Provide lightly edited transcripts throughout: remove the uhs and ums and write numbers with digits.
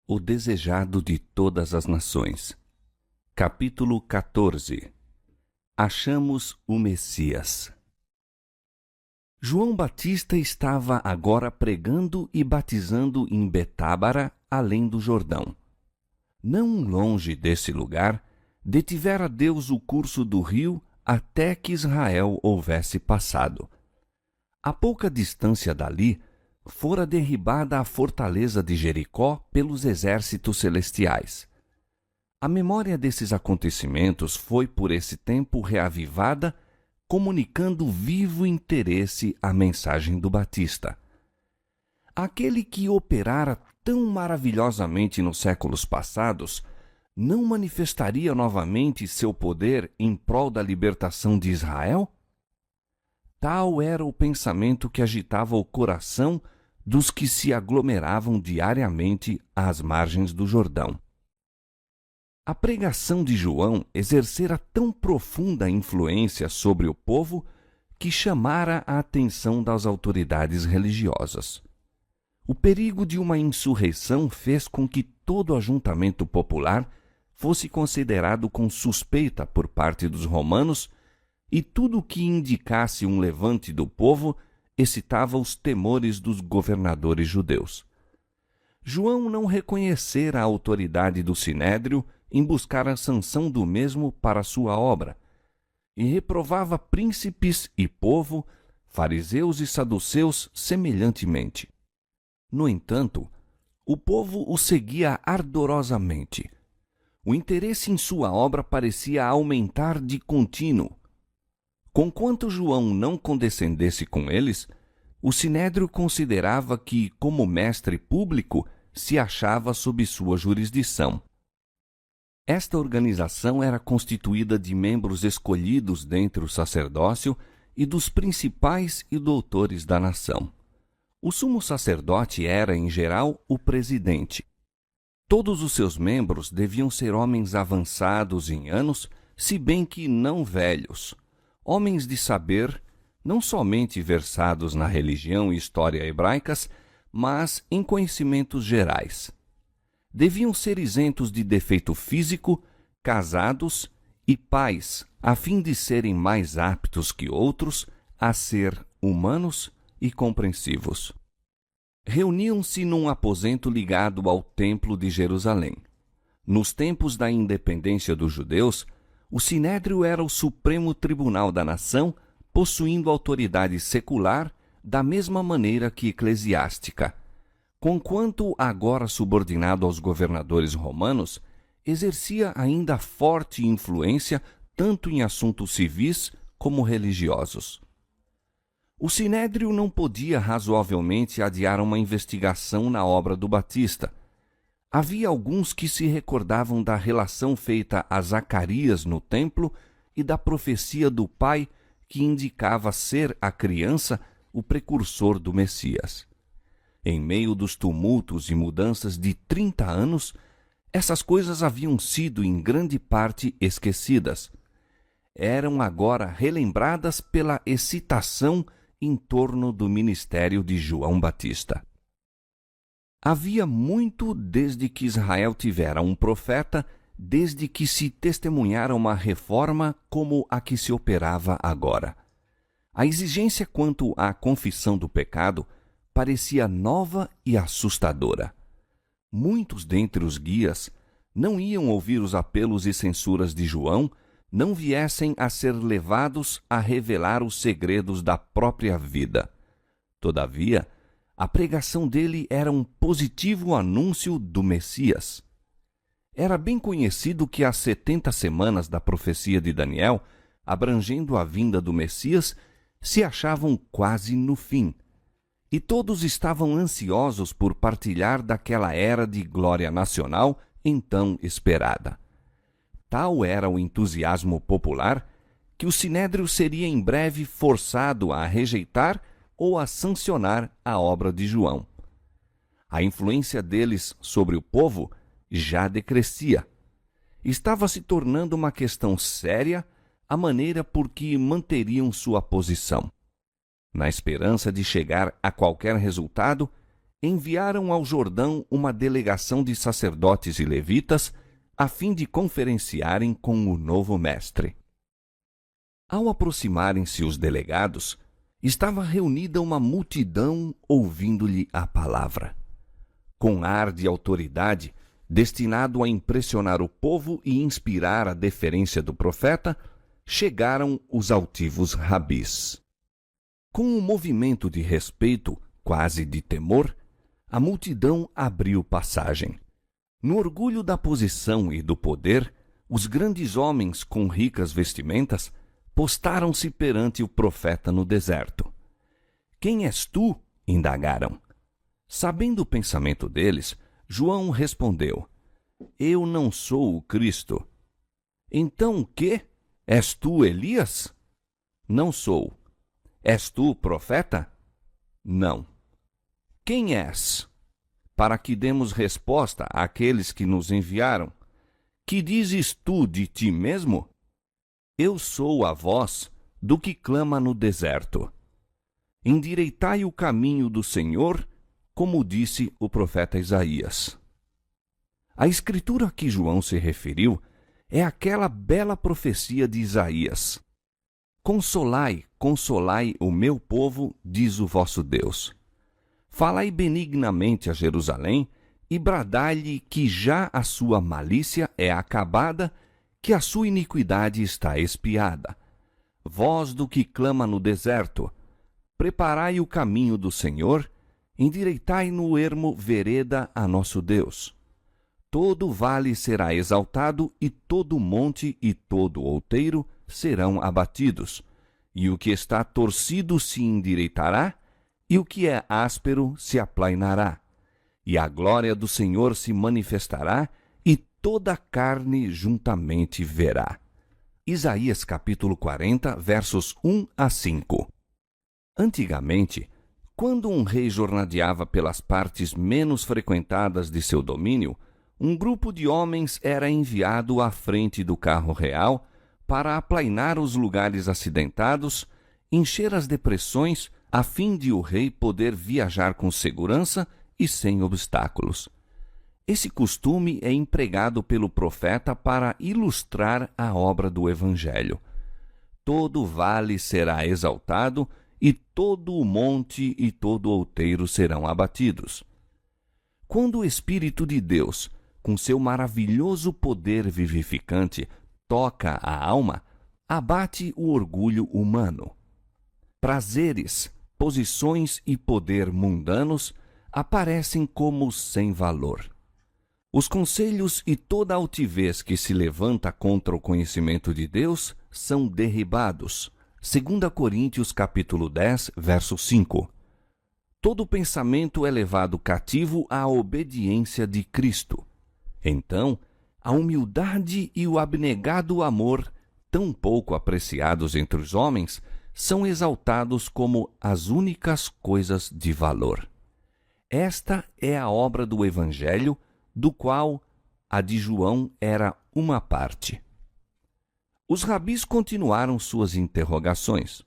O desejado de todas as nações. Capítulo 14. Achamos o Messias. João Batista estava agora pregando e batizando em Betábara, além do Jordão. Não longe desse lugar, detivera Deus o curso do rio até que Israel houvesse passado. A pouca distância dali, fora derribada a fortaleza de Jericó pelos exércitos celestiais. A memória desses acontecimentos foi por esse tempo reavivada, comunicando vivo interesse à mensagem do Batista. Aquele que operara tão maravilhosamente nos séculos passados, não manifestaria novamente seu poder em prol da libertação de Israel? Tal era o pensamento que agitava o coração dos que se aglomeravam diariamente às margens do Jordão. A pregação de João exercera tão profunda influência sobre o povo que chamara a atenção das autoridades religiosas. O perigo de uma insurreição fez com que todo ajuntamento popular fosse considerado com suspeita por parte dos romanos, e tudo o que indicasse um levante do povo excitava os temores dos governadores judeus. João não reconhecera a autoridade do Sinédrio em buscar a sanção do mesmo para sua obra, e reprovava príncipes e povo, fariseus e saduceus semelhantemente. No entanto, o povo o seguia ardorosamente. O interesse em sua obra parecia aumentar de contínuo. Conquanto João não condescendesse com eles, o Sinédrio considerava que, como mestre público, se achava sob sua jurisdição. Esta organização era constituída de membros escolhidos dentre o sacerdócio e dos principais e doutores da nação. O sumo sacerdote era, em geral, o presidente. Todos os seus membros deviam ser homens avançados em anos, se bem que não velhos. Homens de saber, não somente versados na religião e história hebraicas, mas em conhecimentos gerais. Deviam ser isentos de defeito físico, casados e pais, a fim de serem mais aptos que outros a ser humanos e compreensivos. Reuniam-se num aposento ligado ao Templo de Jerusalém. Nos tempos da independência dos judeus, o Sinédrio era o supremo tribunal da nação, possuindo autoridade secular da mesma maneira que eclesiástica. Conquanto agora subordinado aos governadores romanos, exercia ainda forte influência tanto em assuntos civis como religiosos. O Sinédrio não podia razoavelmente adiar uma investigação na obra do Batista. Havia alguns que se recordavam da relação feita a Zacarias no templo e da profecia do pai que indicava ser a criança o precursor do Messias. Em meio dos tumultos e mudanças de 30 anos, essas coisas haviam sido em grande parte esquecidas. Eram agora relembradas pela excitação em torno do ministério de João Batista. Havia muito desde que Israel tivera um profeta, desde que se testemunhara uma reforma como a que se operava agora. A exigência quanto à confissão do pecado parecia nova e assustadora. Muitos dentre os guias não iam ouvir os apelos e censuras de João, não viessem a ser levados a revelar os segredos da própria vida. Todavia, a pregação dele era um positivo anúncio do Messias. Era bem conhecido que as 70 semanas da profecia de Daniel, abrangendo a vinda do Messias, se achavam quase no fim, e todos estavam ansiosos por partilhar daquela era de glória nacional então esperada. Tal era o entusiasmo popular que o Sinédrio seria em breve forçado a rejeitar ou a sancionar a obra de João. A influência deles sobre o povo já decrescia. Estava se tornando uma questão séria a maneira por que manteriam sua posição. Na esperança de chegar a qualquer resultado, enviaram ao Jordão uma delegação de sacerdotes e levitas a fim de conferenciarem com o novo mestre. Ao aproximarem-se os delegados, estava reunida uma multidão ouvindo-lhe a palavra. Com ar de autoridade, destinado a impressionar o povo e inspirar a deferência do profeta, chegaram os altivos rabis. Com um movimento de respeito, quase de temor, a multidão abriu passagem. No orgulho da posição e do poder, os grandes homens com ricas vestimentas postaram-se perante o profeta no deserto. Quem és tu? Indagaram. Sabendo o pensamento deles, João respondeu: Eu não sou o Cristo. Então o quê? És tu Elias? Não sou. És tu o profeta? Não. Quem és? Para que demos resposta àqueles que nos enviaram. Que dizes tu de ti mesmo? Eu sou a voz do que clama no deserto. Endireitai o caminho do Senhor, como disse o profeta Isaías. A escritura a que João se referiu é aquela bela profecia de Isaías. Consolai, consolai o meu povo, diz o vosso Deus. Falai benignamente a Jerusalém e bradai-lhe que já a sua malícia é acabada, que a sua iniquidade está expiada. Voz do que clama no deserto, preparai o caminho do Senhor, endireitai no ermo vereda a nosso Deus. Todo vale será exaltado, e todo monte e todo outeiro serão abatidos, e o que está torcido se endireitará, e o que é áspero se aplainará, e a glória do Senhor se manifestará, e toda a carne juntamente verá. Isaías capítulo 40, versos 1 a 5. Antigamente, quando um rei jornadeava pelas partes menos frequentadas de seu domínio, um grupo de homens era enviado à frente do carro real para aplainar os lugares acidentados, encher as depressões, a fim de o rei poder viajar com segurança e sem obstáculos. Esse costume é empregado pelo profeta para ilustrar a obra do Evangelho. Todo vale será exaltado, e todo o monte e todo outeiro serão abatidos. Quando o Espírito de Deus, com seu maravilhoso poder vivificante, toca a alma, abate o orgulho humano. Prazeres, posições e poder mundanos aparecem como sem valor. Os conselhos e toda altivez que se levanta contra o conhecimento de Deus são derribados. 2 Coríntios capítulo 10, verso 5. Todo pensamento é levado cativo à obediência de Cristo. Então, a humildade e o abnegado amor, tão pouco apreciados entre os homens, são exaltados como as únicas coisas de valor. Esta é a obra do Evangelho, do qual a de João era uma parte. Os rabis continuaram suas interrogações.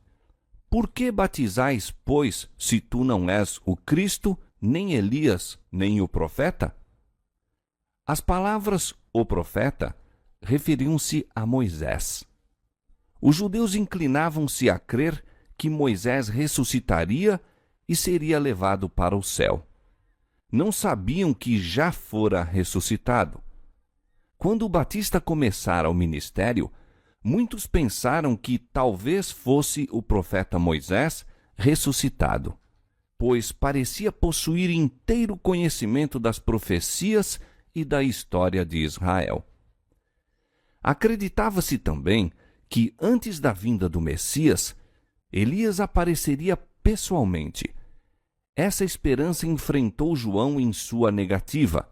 Por que batizais, pois, se tu não és o Cristo, nem Elias, nem o profeta? As palavras "o profeta" referiam-se a Moisés. Os judeus inclinavam-se a crer que Moisés ressuscitaria e seria levado para o céu. Não sabiam que já fora ressuscitado. Quando o Batista começara o ministério, muitos pensaram que talvez fosse o profeta Moisés ressuscitado, pois parecia possuir inteiro conhecimento das profecias e da história de Israel. Acreditava-se também que, antes da vinda do Messias, Elias apareceria pessoalmente. Essa esperança enfrentou João em sua negativa.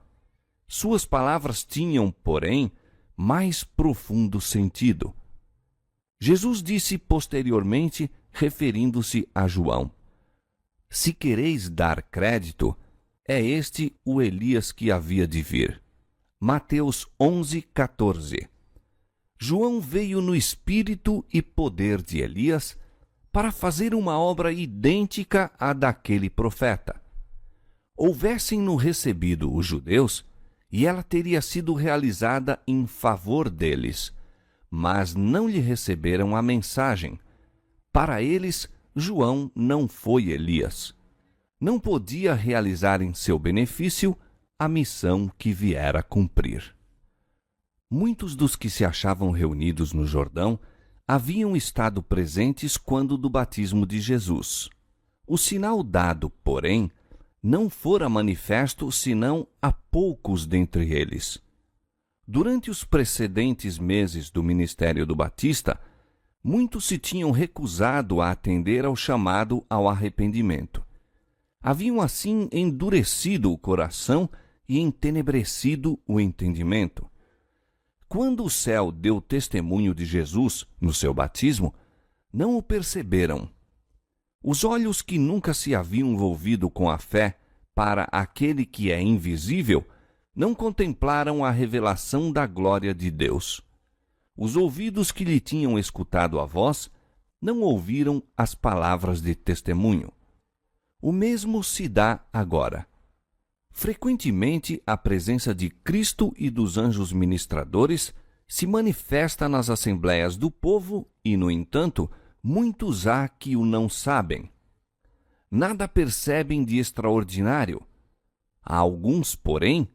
Suas palavras tinham, porém, mais profundo sentido. Jesus disse posteriormente, referindo-se a João: Se quereis dar crédito, é este o Elias que havia de vir. Mateus 11, 14. João veio no espírito e poder de Elias para fazer uma obra idêntica à daquele profeta. houvessem-no recebido os judeus, e ela teria sido realizada em favor deles, mas não lhe receberam a mensagem. Para eles, João não foi Elias. Não podia realizar em seu benefício a missão que viera cumprir. Muitos dos que se achavam reunidos no Jordão haviam estado presentes quando do batismo de Jesus. O sinal dado, porém, não fora manifesto senão a poucos dentre eles. Durante os precedentes meses do ministério do Batista, muitos se tinham recusado a atender ao chamado ao arrependimento. Haviam assim endurecido o coração e entenebrecido o entendimento. Quando o céu deu testemunho de Jesus no seu batismo, não o perceberam. Os olhos que nunca se haviam volvido com a fé para aquele que é invisível, não contemplaram a revelação da glória de Deus. Os ouvidos que lhe tinham escutado a voz, não ouviram as palavras de testemunho. O mesmo se dá agora. Frequentemente, a presença de Cristo e dos anjos ministradores se manifesta nas assembleias do povo e, no entanto, muitos há que o não sabem. Nada percebem de extraordinário. A alguns, porém,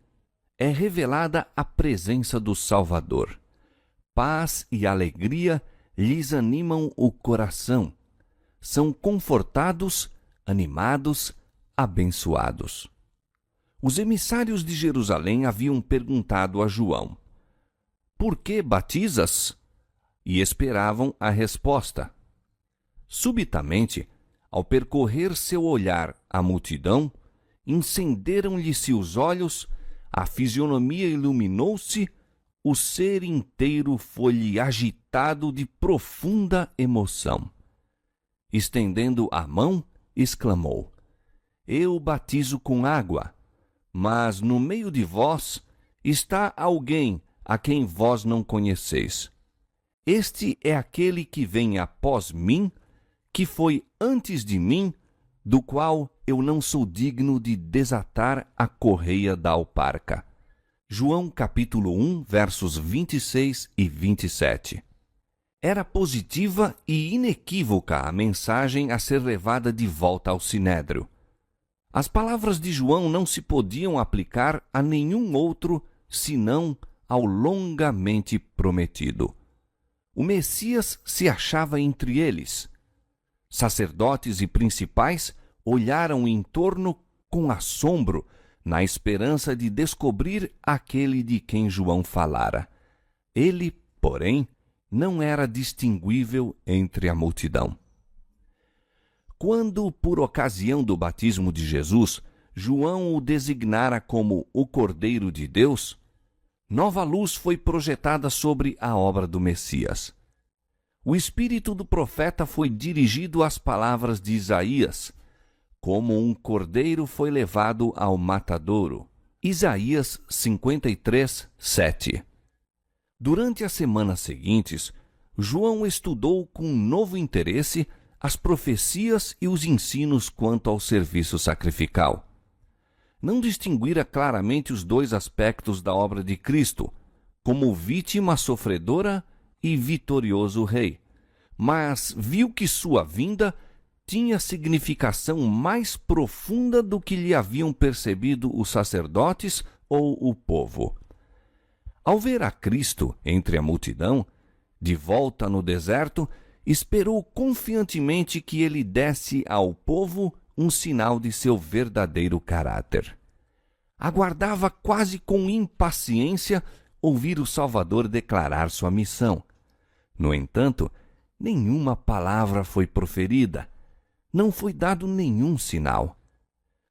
é revelada a presença do Salvador. Paz e alegria lhes animam o coração. São confortados, animados, abençoados. Os emissários de Jerusalém haviam perguntado a João: "Por que batizas?" E esperavam a resposta. Subitamente, ao percorrer seu olhar a multidão, incenderam-lhe-se os olhos, a fisionomia iluminou-se, o ser inteiro foi-lhe agitado de profunda emoção. Estendendo a mão, exclamou: "Eu batizo com água, mas no meio de vós está alguém a quem vós não conheceis. Este é aquele que vem após mim, que foi antes de mim, do qual eu não sou digno de desatar a correia da alparca." João capítulo 1, versos 26 e 27. Era positiva e inequívoca a mensagem a ser levada de volta ao Sinédrio. As palavras de João não se podiam aplicar a nenhum outro senão ao longamente prometido. O Messias se achava entre eles. Sacerdotes e principais olharam em torno com assombro, na esperança de descobrir aquele de quem João falara. Ele, porém, não era distinguível entre a multidão. Quando, por ocasião do batismo de Jesus, João o designara como o Cordeiro de Deus, nova luz foi projetada sobre a obra do Messias. O espírito do profeta foi dirigido às palavras de Isaías: "Como um cordeiro foi levado ao matadouro." Isaías 53, 7. Durante as semanas seguintes, João estudou com novo interesse as profecias e os ensinos quanto ao serviço sacrificial. Não distinguira claramente os dois aspectos da obra de Cristo, como vítima sofredora e vitorioso rei, mas viu que sua vinda tinha significação mais profunda do que lhe haviam percebido os sacerdotes ou o povo. Ao ver a Cristo entre a multidão, de volta no deserto, esperou confiantemente que ele desse ao povo um sinal de seu verdadeiro caráter. Aguardava quase com impaciência ouvir o Salvador declarar sua missão. No entanto, nenhuma palavra foi proferida. Não foi dado nenhum sinal.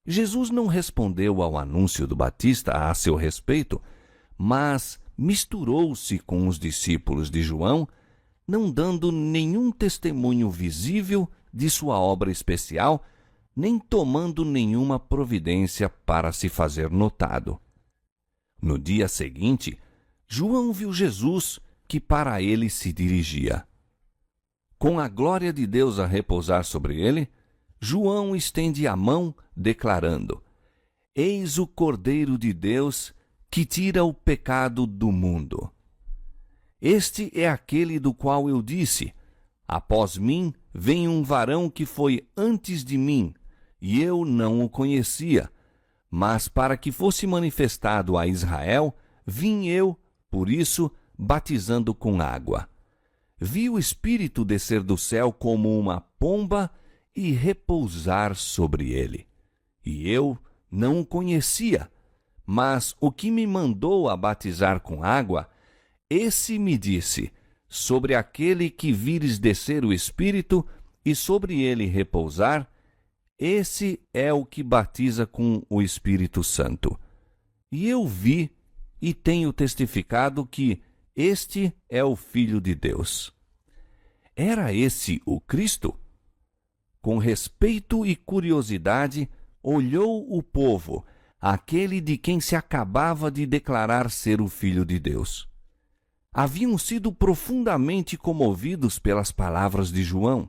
Jesus não respondeu ao anúncio do Batista a seu respeito, mas misturou-se com os discípulos de João, não dando nenhum testemunho visível de sua obra especial, nem tomando nenhuma providência para se fazer notado. No dia seguinte, João viu Jesus, que para ele se dirigia. Com a glória de Deus a repousar sobre ele, João estende a mão, declarando: Eis o Cordeiro de Deus que tira o pecado do mundo. Este é aquele do qual eu disse: após mim vem um varão que foi antes de mim, e eu não o conhecia. Mas para que fosse manifestado a Israel, vim eu, por isso, batizando com água. Vi o Espírito descer do céu como uma pomba e repousar sobre ele. E eu não o conhecia, mas o que me mandou a batizar com água, esse me disse: sobre aquele que vires descer o Espírito e sobre ele repousar, esse é o que batiza com o Espírito Santo. E eu vi e tenho testificado que este é o Filho de Deus. Era esse o Cristo? Com respeito e curiosidade, olhou o povo, aquele de quem se acabava de declarar ser o Filho de Deus. Haviam sido profundamente comovidos pelas palavras de João.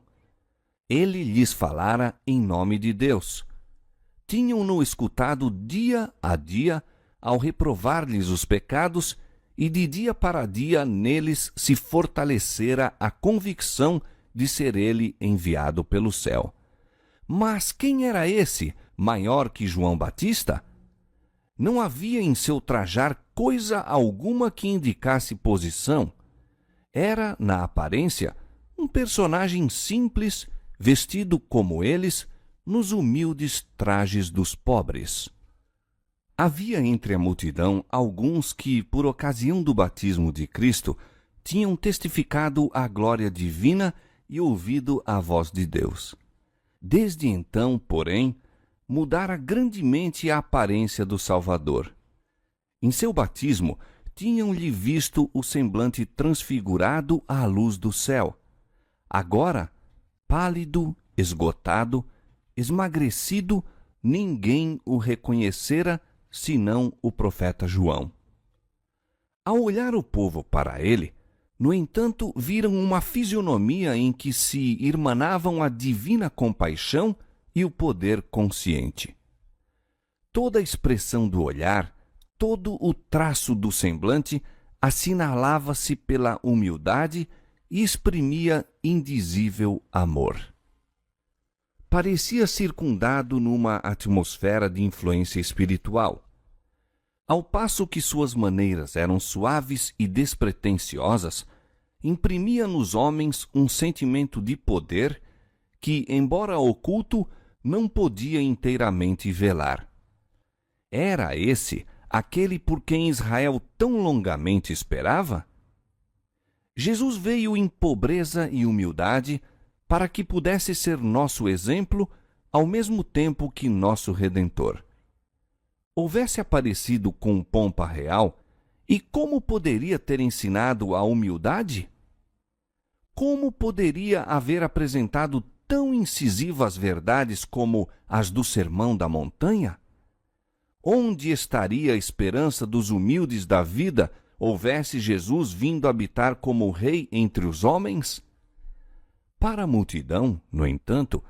Ele lhes falara em nome de Deus. Tinham-no escutado dia a dia, ao reprovar-lhes os pecados, e de dia para dia neles se fortalecera a convicção de ser ele enviado pelo céu. Mas quem era esse, maior que João Batista? Não havia em seu trajar coisa alguma que indicasse posição. Era, na aparência, um personagem simples, vestido como eles, nos humildes trajes dos pobres. Havia entre a multidão alguns que, por ocasião do batismo de Cristo, tinham testificado a glória divina e ouvido a voz de Deus. Desde então, porém, mudara grandemente a aparência do Salvador. Em seu batismo, tinham-lhe visto o semblante transfigurado à luz do céu. Agora, pálido, esgotado, esmagrecido, ninguém o reconhecera, senão o profeta João. Ao olhar o povo para ele, no entanto, viram uma fisionomia em que se irmanavam a divina compaixão e o poder consciente. Toda a expressão do olhar, todo o traço do semblante assinalava-se pela humildade e exprimia indizível amor. Parecia circundado numa atmosfera de influência espiritual. Ao passo que suas maneiras eram suaves e despretensiosas, imprimia nos homens um sentimento de poder que, embora oculto, não podia inteiramente velar. Era esse aquele por quem Israel tão longamente esperava? Jesus veio em pobreza e humildade para que pudesse ser nosso exemplo, ao mesmo tempo que nosso Redentor. Houvesse aparecido com pompa real, e como poderia ter ensinado a humildade? Como poderia haver apresentado tão incisivas verdades como as do Sermão da Montanha? Onde estaria a esperança dos humildes da vida, houvesse Jesus vindo habitar como rei entre os homens? Para a multidão, no entanto,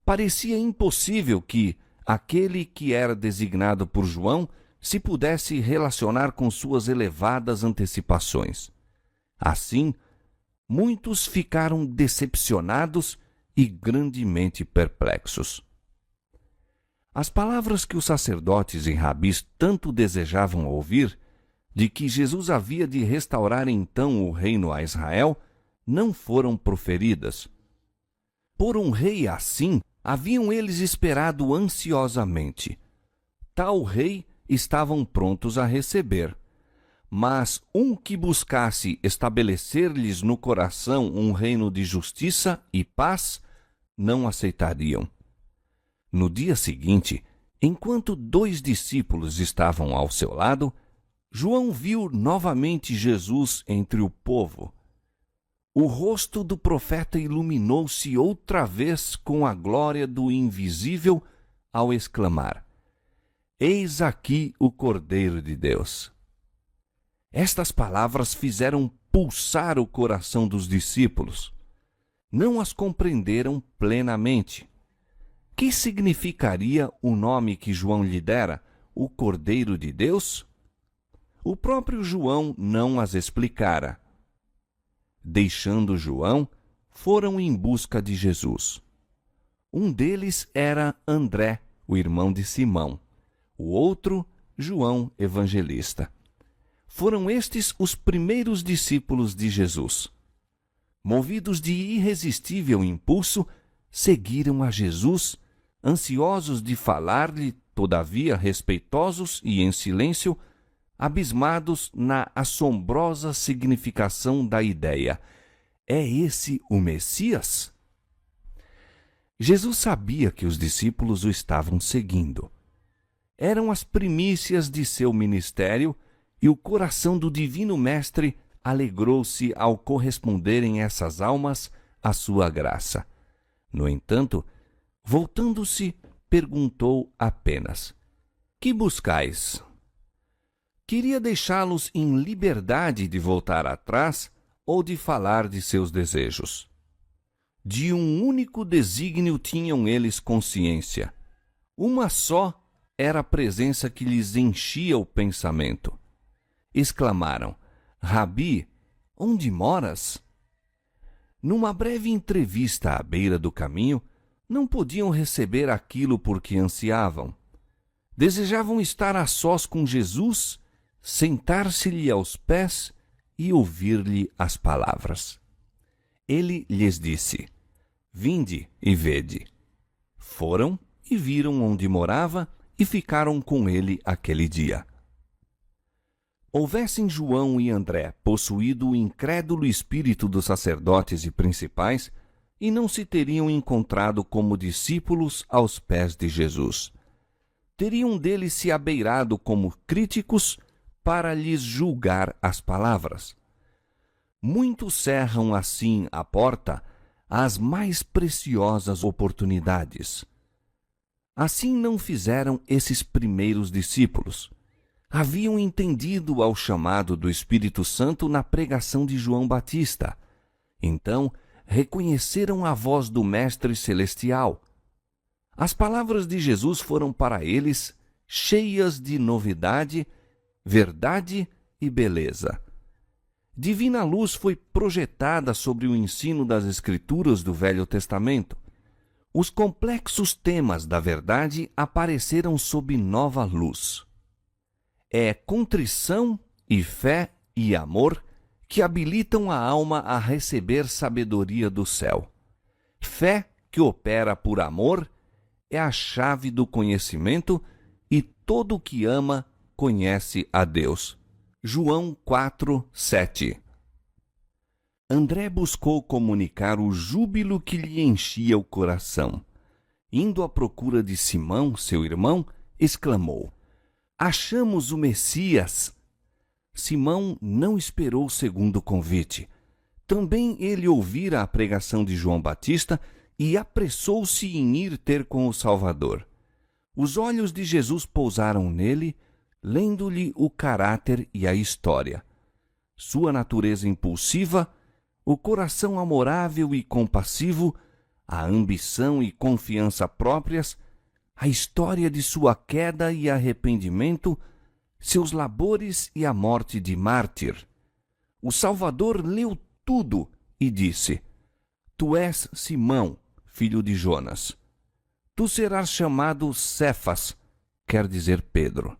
parecia impossível que aquele que era designado por João se pudesse relacionar com suas elevadas antecipações. Assim, muitos ficaram decepcionados e grandemente perplexos. As palavras que os sacerdotes e rabis tanto desejavam ouvir, de que Jesus havia de restaurar então o reino a Israel, não foram proferidas. Por um rei assim, haviam eles esperado ansiosamente. Tal rei estavam prontos a receber. Mas um que buscasse estabelecer-lhes no coração um reino de justiça e paz, não aceitariam. No dia seguinte, enquanto 2 discípulos estavam ao seu lado, João viu novamente Jesus entre o povo. O rosto do profeta iluminou-se outra vez com a glória do invisível ao exclamar: Eis aqui o Cordeiro de Deus. Estas palavras fizeram pulsar o coração dos discípulos. Não as compreenderam plenamente. Que significaria o nome que João lhe dera, o Cordeiro de Deus? O próprio João não as explicara. Deixando João, foram em busca de Jesus. Um deles era André, o irmão de Simão. O outro, João Evangelista. Foram estes os primeiros discípulos de Jesus. Movidos de irresistível impulso, seguiram a Jesus, ansiosos de falar-lhe, todavia respeitosos e em silêncio, abismados na assombrosa significação da ideia. É esse o Messias? Jesus sabia que os discípulos o estavam seguindo. Eram as primícias de seu ministério e o coração do Divino Mestre alegrou-se ao corresponderem essas almas à sua graça. No entanto, voltando-se, perguntou apenas: Que buscais? Queria deixá-los em liberdade de voltar atrás ou de falar de seus desejos. De um único desígnio tinham eles consciência. Uma só era a presença que lhes enchia o pensamento. Exclamaram: Rabi, onde moras? Numa breve entrevista à beira do caminho, não podiam receber aquilo por que ansiavam. Desejavam estar a sós com Jesus, sentar-se-lhe aos pés e ouvir-lhe as palavras. Ele lhes disse: Vinde e vede. Foram e viram onde morava e ficaram com ele aquele dia. Houvessem João e André possuído o incrédulo espírito dos sacerdotes e principais, e não se teriam encontrado como discípulos aos pés de Jesus. Teriam deles se abeirado como críticos para lhes julgar as palavras. Muitos cerram assim a porta às mais preciosas oportunidades. Assim não fizeram esses primeiros discípulos. Haviam entendido ao chamado do Espírito Santo na pregação de João Batista. Então, reconheceram a voz do Mestre Celestial. As palavras de Jesus foram para eles cheias de novidade, verdade e beleza. Divina luz foi projetada sobre o ensino das Escrituras do Velho Testamento. Os complexos temas da verdade apareceram sob nova luz. É contrição e fé e amor que habilitam a alma a receber sabedoria do céu. Fé que opera por amor é a chave do conhecimento e todo o que ama conhece a Deus. João 4:7. André buscou comunicar o júbilo que lhe enchia o coração. Indo à procura de Simão, seu irmão, exclamou: Achamos o Messias! Simão não esperou o segundo convite. Também ele ouvira a pregação de João Batista e apressou-se em ir ter com o Salvador. Os olhos de Jesus pousaram nele, lendo-lhe o caráter e a história. Sua natureza impulsiva, o coração amorável e compassivo, a ambição e confiança próprias, a história de sua queda e arrependimento, seus labores e a morte de mártir. O Salvador leu tudo e disse: Tu és Simão, filho de Jonas. Tu serás chamado Cefas, quer dizer Pedro.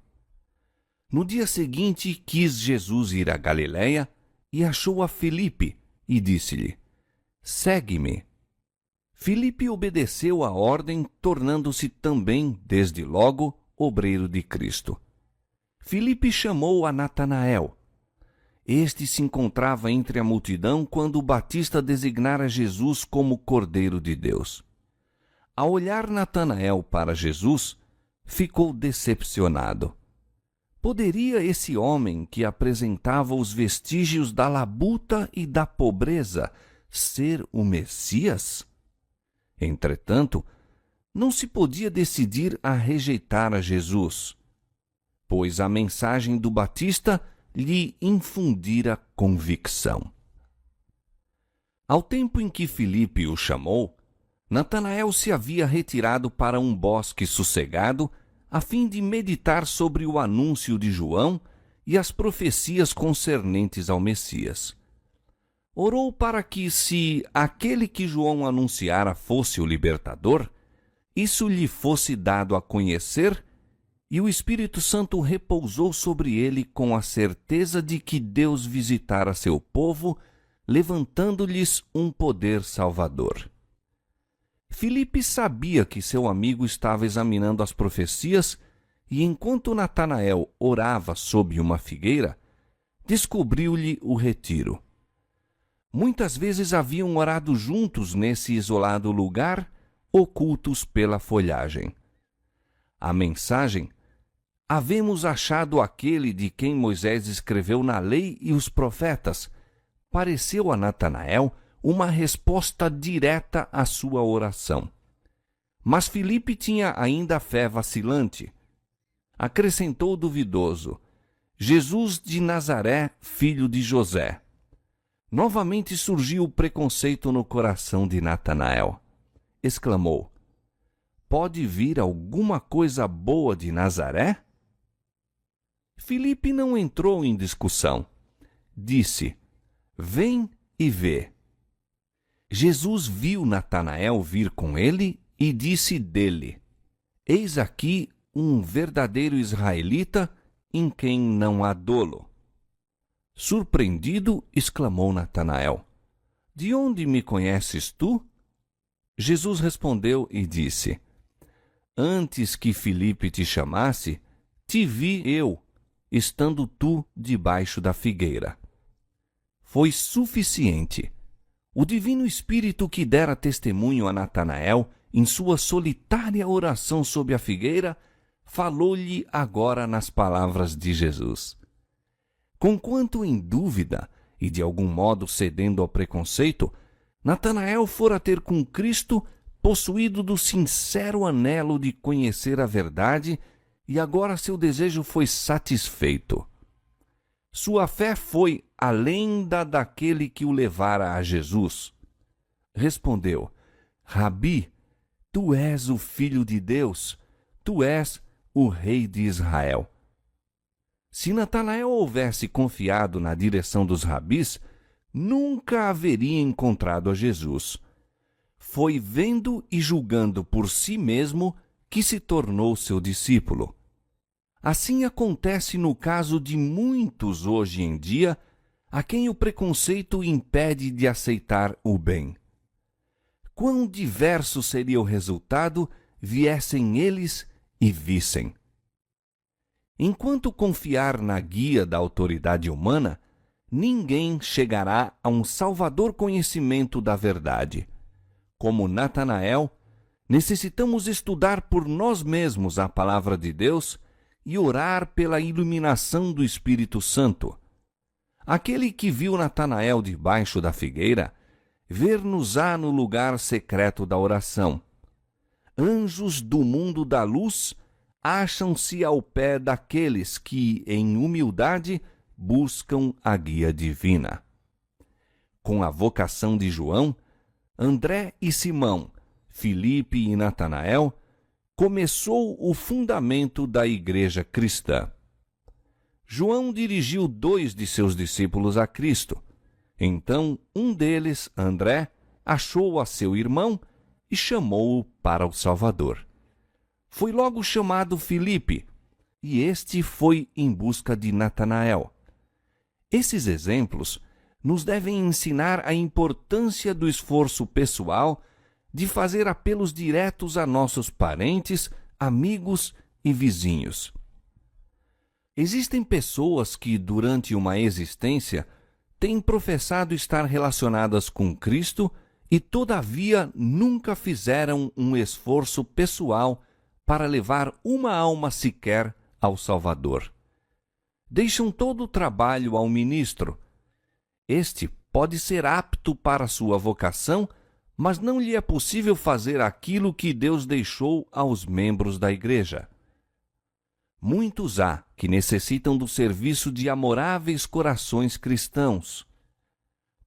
No dia seguinte quis Jesus ir a Galiléia e achou a Filipe e disse-lhe: Segue-me. Filipe obedeceu à ordem, tornando-se também, desde logo, obreiro de Cristo. Filipe chamou a Natanael. Este se encontrava entre a multidão quando o Batista designara Jesus como Cordeiro de Deus. Ao olhar Natanael para Jesus, ficou decepcionado. Poderia esse homem que apresentava os vestígios da labuta e da pobreza ser o Messias? Entretanto, não se podia decidir a rejeitar a Jesus, pois a mensagem do Batista lhe infundira convicção. Ao tempo em que Filipe o chamou, Natanael se havia retirado para um bosque sossegado a fim de meditar sobre o anúncio de João e as profecias concernentes ao Messias. Orou para que, se aquele que João anunciara fosse o libertador, isso lhe fosse dado a conhecer, e o Espírito Santo repousou sobre ele com a certeza de que Deus visitara seu povo, levantando-lhes um poder salvador. Filipe sabia que seu amigo estava examinando as profecias e, enquanto Natanael orava sob uma figueira, descobriu-lhe o retiro. Muitas vezes haviam orado juntos nesse isolado lugar, ocultos pela folhagem. A mensagem: havemos achado aquele de quem Moisés escreveu na lei e os profetas, pareceu a Natanael uma resposta direta à sua oração. Mas Filipe tinha ainda fé vacilante. Acrescentou duvidoso: Jesus de Nazaré, filho de José. Novamente surgiu o preconceito no coração de Natanael. Exclamou: pode vir alguma coisa boa de Nazaré? Filipe não entrou em discussão. Disse: vem e vê. Jesus viu Natanael vir com ele e disse dele: eis aqui um verdadeiro israelita em quem não há dolo. Surpreendido, exclamou Natanael: de onde me conheces tu? Jesus respondeu e disse: antes que Filipe te chamasse, te vi eu, estando tu debaixo da figueira. Foi suficiente. O Divino Espírito que dera testemunho a Natanael em sua solitária oração sob a figueira, falou-lhe agora nas palavras de Jesus. Conquanto em dúvida e de algum modo cedendo ao preconceito, Natanael fora ter com Cristo, possuído do sincero anelo de conhecer a verdade, e agora seu desejo foi satisfeito. Sua fé foi além da daquele que o levara a Jesus. Respondeu: Rabi, tu és o Filho de Deus, tu és o Rei de Israel. Se Natanael houvesse confiado na direção dos rabis, nunca haveria encontrado a Jesus. Foi vendo e julgando por si mesmo que se tornou seu discípulo. Assim acontece no caso de muitos hoje em dia, a quem o preconceito impede de aceitar o bem. Quão diverso seria o resultado viessem eles e vissem. Enquanto confiar na guia da autoridade humana, ninguém chegará a um salvador conhecimento da verdade. Como Natanael, necessitamos estudar por nós mesmos a palavra de Deus e orar pela iluminação do Espírito Santo. Aquele que viu Natanael debaixo da figueira, ver-nos-á no lugar secreto da oração. Anjos do mundo da luz acham-se ao pé daqueles que, em humildade, buscam a guia divina. Com a vocação de João, André e Simão, Filipe e Natanael, começou o fundamento da igreja cristã. João dirigiu 2 de seus discípulos a Cristo. Então, um deles, André, achou a seu irmão e chamou-o para o Salvador. Foi logo chamado Filipe, e este foi em busca de Natanael. Esses exemplos nos devem ensinar a importância do esforço pessoal de fazer apelos diretos a nossos parentes, amigos e vizinhos. Existem pessoas que, durante uma existência, têm professado estar relacionadas com Cristo e, todavia, nunca fizeram um esforço pessoal para levar uma alma sequer ao Salvador. Deixam todo o trabalho ao ministro. Este pode ser apto para sua vocação, mas não lhe é possível fazer aquilo que Deus deixou aos membros da igreja. Muitos há que necessitam do serviço de amoráveis corações cristãos.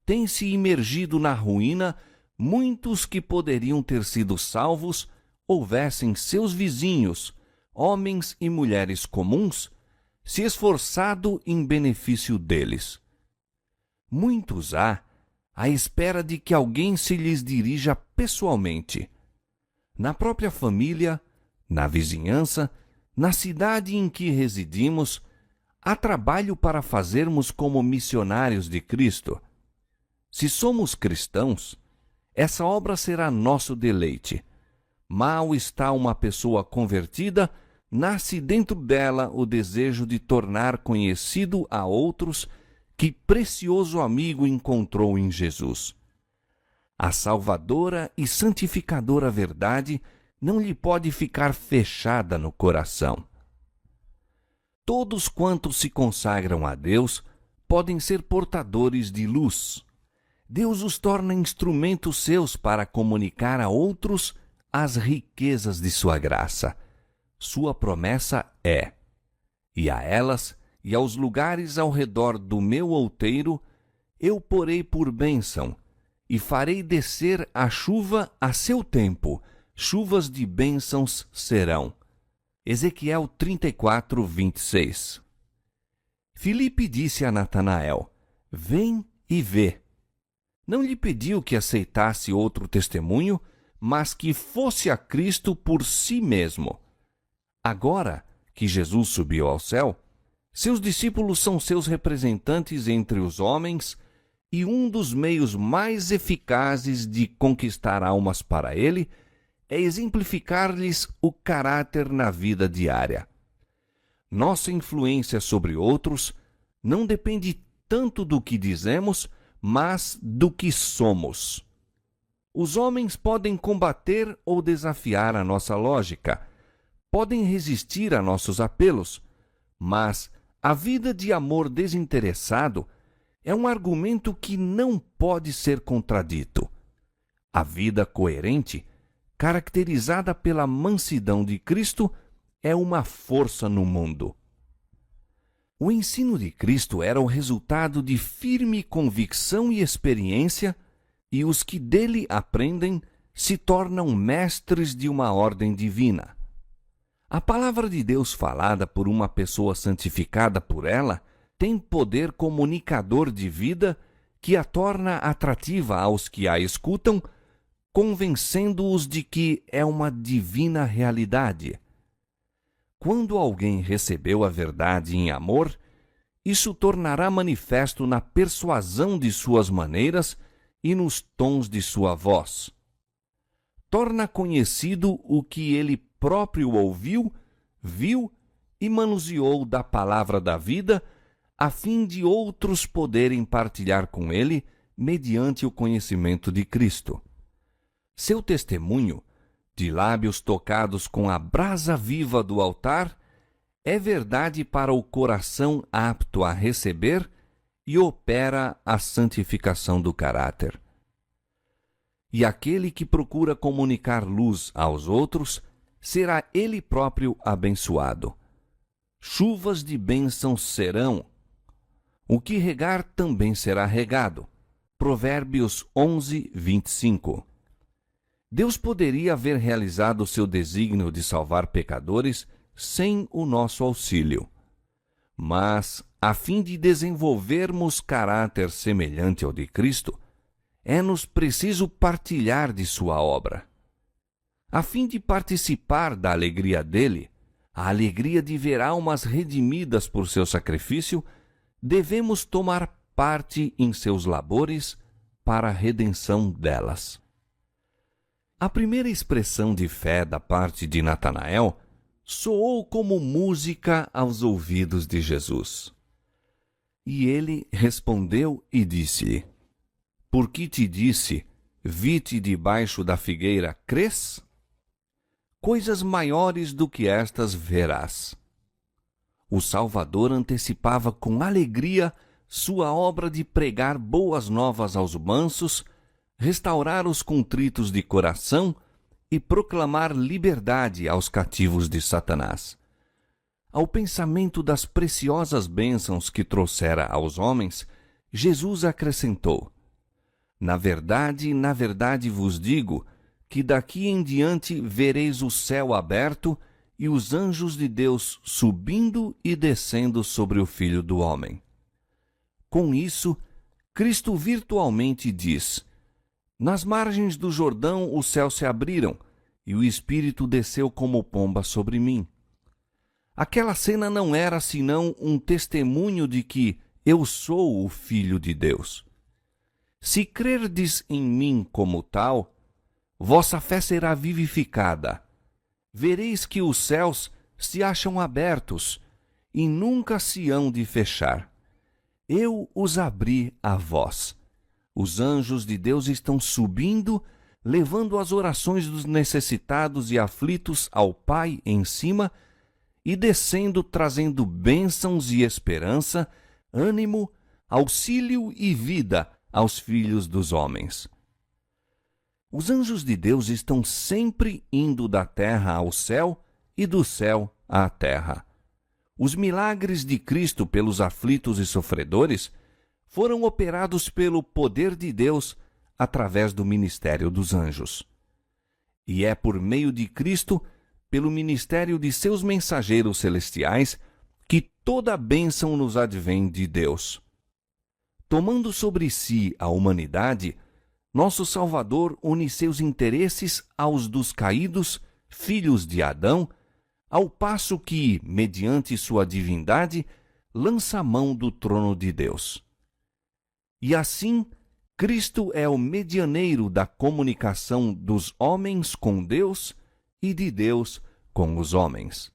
Têm-se imergido na ruína muitos que poderiam ter sido salvos houvessem seus vizinhos, homens e mulheres comuns, se esforçado em benefício deles. Muitos há à espera de que alguém se lhes dirija pessoalmente. Na própria família, na vizinhança, na cidade em que residimos, há trabalho para fazermos como missionários de Cristo. Se somos cristãos, essa obra será nosso deleite. Mal está uma pessoa convertida, nasce dentro dela o desejo de tornar conhecido a outros que precioso amigo encontrou em Jesus. A salvadora e santificadora verdade não lhe pode ficar fechada no coração. Todos quantos se consagram a Deus podem ser portadores de luz. Deus os torna instrumentos seus para comunicar a outros as riquezas de sua graça. Sua promessa é: e a elas e aos lugares ao redor do meu outeiro eu porei por bênção, e farei descer a chuva a seu tempo, chuvas de bênçãos serão. Ezequiel 34, 26. Filipe disse a Natanael: vem e vê. Não lhe pediu que aceitasse outro testemunho, mas que fosse a Cristo por si mesmo. Agora que Jesus subiu ao céu, seus discípulos são seus representantes entre os homens, e um dos meios mais eficazes de conquistar almas para ele é exemplificar-lhes o caráter na vida diária. Nossa influência sobre outros não depende tanto do que dizemos, mas do que somos. Os homens podem combater ou desafiar a nossa lógica, podem resistir a nossos apelos, mas a vida de amor desinteressado é um argumento que não pode ser contradito. A vida coerente, caracterizada pela mansidão de Cristo, é uma força no mundo. O ensino de Cristo era o resultado de firme convicção e experiência, e os que dele aprendem se tornam mestres de uma ordem divina. A palavra de Deus falada por uma pessoa santificada por ela tem poder comunicador de vida que a torna atrativa aos que a escutam, convencendo-os de que é uma divina realidade. Quando alguém recebeu a verdade em amor, isso tornará manifesto na persuasão de suas maneiras e nos tons de sua voz. Torna conhecido o que ele próprio ouviu, viu e manuseou da palavra da vida, a fim de outros poderem partilhar com ele mediante o conhecimento de Cristo. Seu testemunho, de lábios tocados com a brasa viva do altar, é verdade para o coração apto a receber e opera a santificação do caráter. E aquele que procura comunicar luz aos outros, será ele próprio abençoado. Chuvas de bênçãos serão. O que regar também será regado. Provérbios 11, 25. Deus poderia haver realizado o seu desígnio de salvar pecadores sem o nosso auxílio. Mas, a fim de desenvolvermos caráter semelhante ao de Cristo, é-nos preciso partilhar de sua obra. A fim de participar da alegria dele, a alegria de ver almas redimidas por seu sacrifício, devemos tomar parte em seus labores para a redenção delas. A primeira expressão de fé da parte de Natanael soou como música aos ouvidos de Jesus. E ele respondeu e disse-lhe: Por que te disse, vi-te debaixo da figueira, crês? Coisas maiores do que estas verás. O Salvador antecipava com alegria sua obra de pregar boas novas aos mansos, restaurar os contritos de coração e proclamar liberdade aos cativos de Satanás. Ao pensamento das preciosas bênçãos que trouxera aos homens, Jesus acrescentou: na verdade vos digo que daqui em diante vereis o céu aberto e os anjos de Deus subindo e descendo sobre o Filho do Homem. Com isso, Cristo virtualmente diz: nas margens do Jordão os céus se abriram e o Espírito desceu como pomba sobre mim. Aquela cena não era senão um testemunho de que eu sou o Filho de Deus. Se crerdes em mim como tal, vossa fé será vivificada. Vereis que os céus se acham abertos e nunca se hão de fechar. Eu os abri a vós. Os anjos de Deus estão subindo, levando as orações dos necessitados e aflitos ao Pai em cima, e descendo trazendo bênçãos e esperança, ânimo, auxílio e vida aos filhos dos homens. Os anjos de Deus estão sempre indo da terra ao céu e do céu à terra. Os milagres de Cristo pelos aflitos e sofredores foram operados pelo poder de Deus através do ministério dos anjos. E é por meio de Cristo, pelo ministério de seus mensageiros celestiais, que toda a bênção nos advém de Deus. Tomando sobre si a humanidade, nosso Salvador une seus interesses aos dos caídos, filhos de Adão, ao passo que, mediante sua divindade, lança a mão do trono de Deus. E assim, Cristo é o medianeiro da comunicação dos homens com Deus e de Deus com os homens.